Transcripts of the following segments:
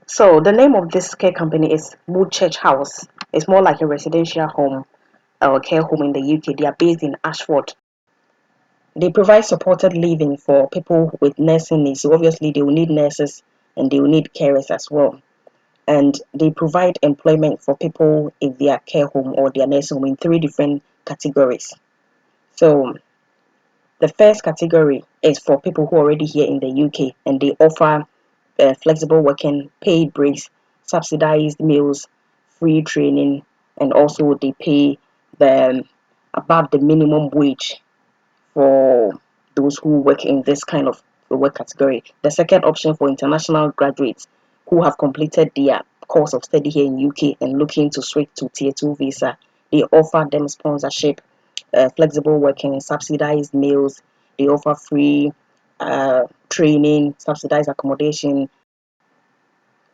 So the name of this care company is Woodchurch House. It's more like a residential home or care home in the UK. They are based in Ashford. They provide supported living for people with nursing needs. So obviously they will need nurses and they will need carers as well. And they provide employment for people in their care home or their nursing home in three different categories. So the first category is for people who are already here in the UK and they offer flexible working, paid breaks, subsidized meals, free training, and also they pay the above the minimum wage for those who work in this kind of work category. The second option for international graduates who have completed their course of study here in UK and looking to switch to tier 2 visa, they offer them sponsorship, flexible working, subsidized meals, they offer free training, subsidized accommodation.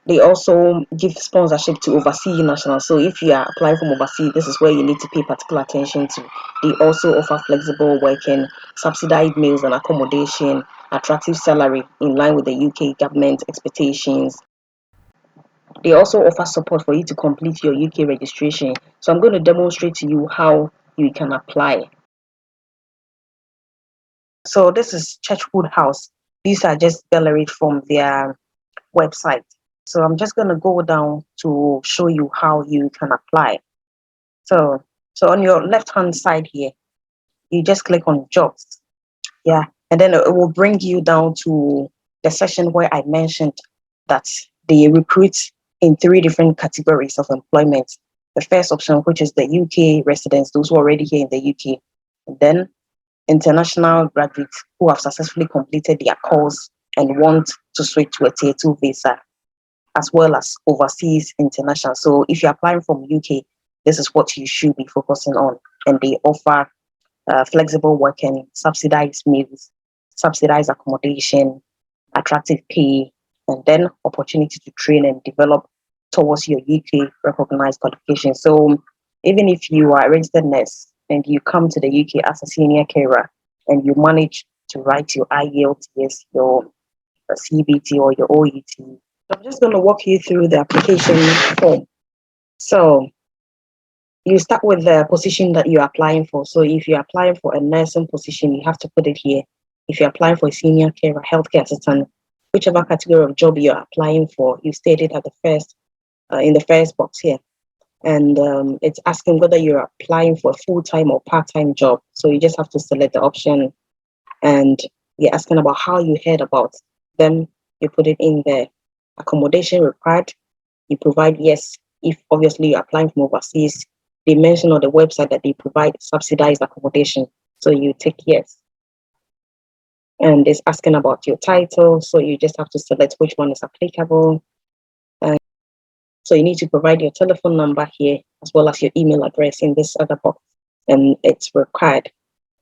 They also give sponsorship to overseas nationals. So if you are applying from overseas, this is where you need to pay particular attention to. They also offer flexible working, subsidized meals and accommodation, attractive salary in line with the UK government expectations. They also offer support for you to complete your UK registration. So I'm going to demonstrate to you how you can apply. So this is Churchwood House. These are just galleries from their website. So I'm just going to go down to show you how you can apply. So, so on your left hand side here, you just click on jobs. Yeah. And then it will bring you down to the section where I mentioned that they recruit in three different categories of employment. The first option, which is the UK residents, those who are already here in the UK. And then international graduates who have successfully completed their course and want to switch to a tier 2 visa, as well as overseas international. So if you're applying from UK, this is what you should be focusing on. And they offer flexible working, subsidized meals, subsidized accommodation, attractive pay, and then opportunity to train and develop towards your UK recognized qualification. So even if you are a registered nurse and you come to the UK as a senior carer and you manage to write your IELTS, your CBT or your OET, I'm just going to walk you through the application form. So you start with the position that you're applying for. So if you're applying for a nursing position, you have to put it here. If you're applying for a senior care or healthcare assistant, whichever category of job you're applying for, you state it at the first, in the first box here. And it's asking whether you're applying for a full-time or part-time job. So you just have to select the option, and you're asking about how you heard about them. You put it in there. Accommodation required, you provide yes. If obviously you're applying from overseas, they mention on the website that they provide subsidized accommodation, so you tick yes. And it's asking about your title, so you just have to select which one is applicable. And so you need to provide your telephone number here as well as your email address in this other box, and it's required.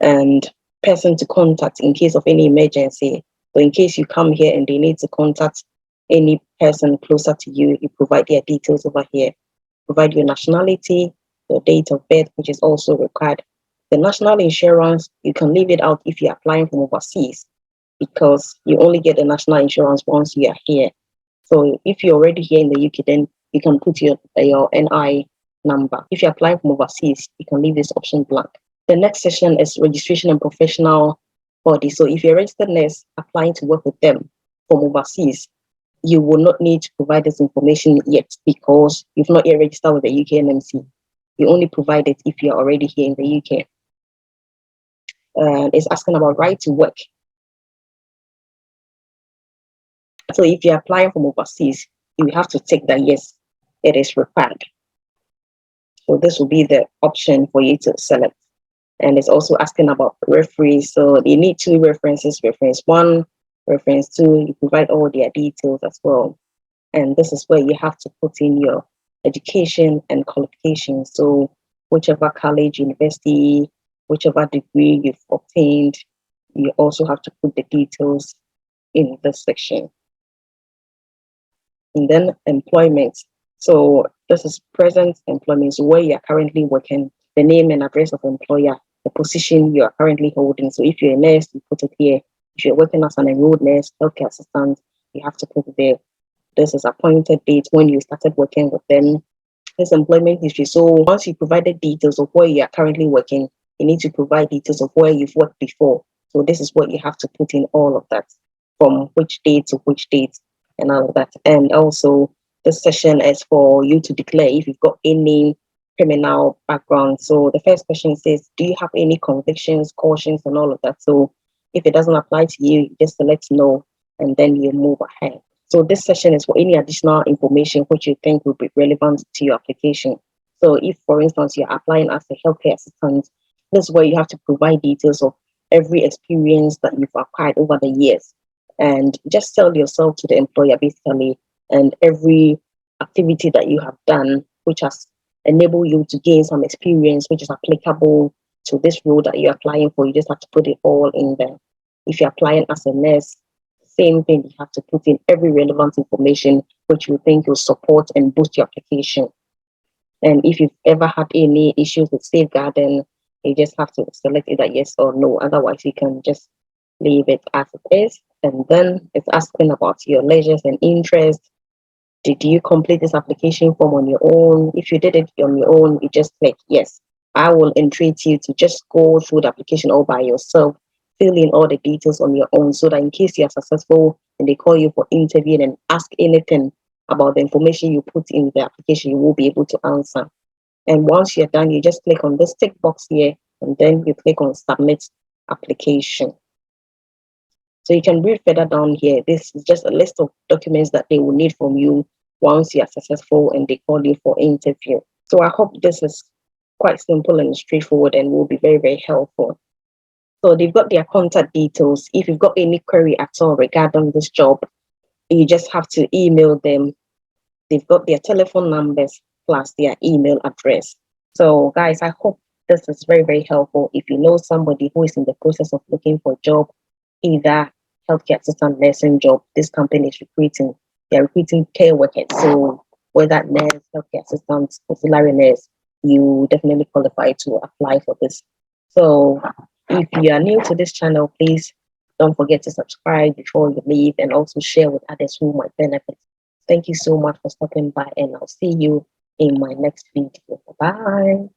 And person to contact in case of any emergency. So in case you come here and they need to contact any person closer to you, you provide their details over here. Provide your nationality, your date of birth, which is also required. The national insurance, you can leave it out if you're applying from overseas, because you only get the national insurance once you are here. So if you're already here in the UK, then you can put your NI number. If you're applying from overseas, you can leave this option blank. The next section is registration and professional body. So if you're a registered nurse applying to work with them from overseas, you will not need to provide this information yet because you've not yet registered with the UK NMC. You only provide it if you're already here in the UK. It's asking about right to work. So if you're applying from overseas, you have to take that yes, it is required. So this will be the option for you to select. And it's also asking about referees. So they need two references, reference 1, reference 2. You provide all their details as well. And this is where you have to put in your education and qualifications. So whichever college, university, whichever degree you've obtained, you also have to put the details in this section. And then employment. So this is present employment, so where you're currently working, the name and address of employer, the position you are currently holding. So if you're a nurse, you put it here. If you're working as an enrolled nurse, healthcare assistant, you have to put it there. This is appointed date when you started working with them. This employment history. So once you provided details of where you are currently working, you need to provide details of where you've worked before. So this is what you have to put in, all of that, from which date to which date and all of that. And also this session is for you to declare if you've got any criminal background. So the first question says, do you have any convictions, cautions, and all of that? So if it doesn't apply to you, just select no, and then you move ahead. So this session is for any additional information which you think will be relevant to your application. So if, for instance, you're applying as a healthcare assistant, this is where you have to provide details of every experience that you've acquired over the years. And just sell yourself to the employer, basically, and every activity that you have done, which has enabled you to gain some experience, which is applicable to this role that you're applying for. You just have to put it all in there. If you're applying as a nurse, same thing, you have to put in every relevant information which you think will support and boost your application. And if you've ever had any issues with safeguarding, you just have to select either yes or no. Otherwise, you can just leave it as it is. And then it's asking about your leisures and interests. Did you complete this application form on your own? If you did it on your own, you just click yes. I will entreat you to just go through the application all by yourself, fill in all the details on your own, so that in case you are successful and they call you for interview and ask anything about the information you put in the application, you will be able to answer. And once you're done, you just click on this tick box here, and then you click on submit application. So you can read further down here. This is just a list of documents that they will need from you once you are successful and they call you for interview. So I hope this is quite simple and straightforward and will be very, very helpful. So they've got their contact details. If you've got any query at all regarding this job, you just have to email them. They've got their telephone numbers plus their email address. So guys, I hope this is very, very helpful. If you know somebody who is in the process of looking for a job, either healthcare assistant, nursing job, this company is recruiting. They're recruiting care workers. So whether nurse, healthcare assistant, auxiliary nurse, you definitely qualify to apply for this. So if you are new to this channel, please don't forget to subscribe before you leave and also share with others who might benefit. Thank you so much for stopping by, and I'll see you in my next video. Bye.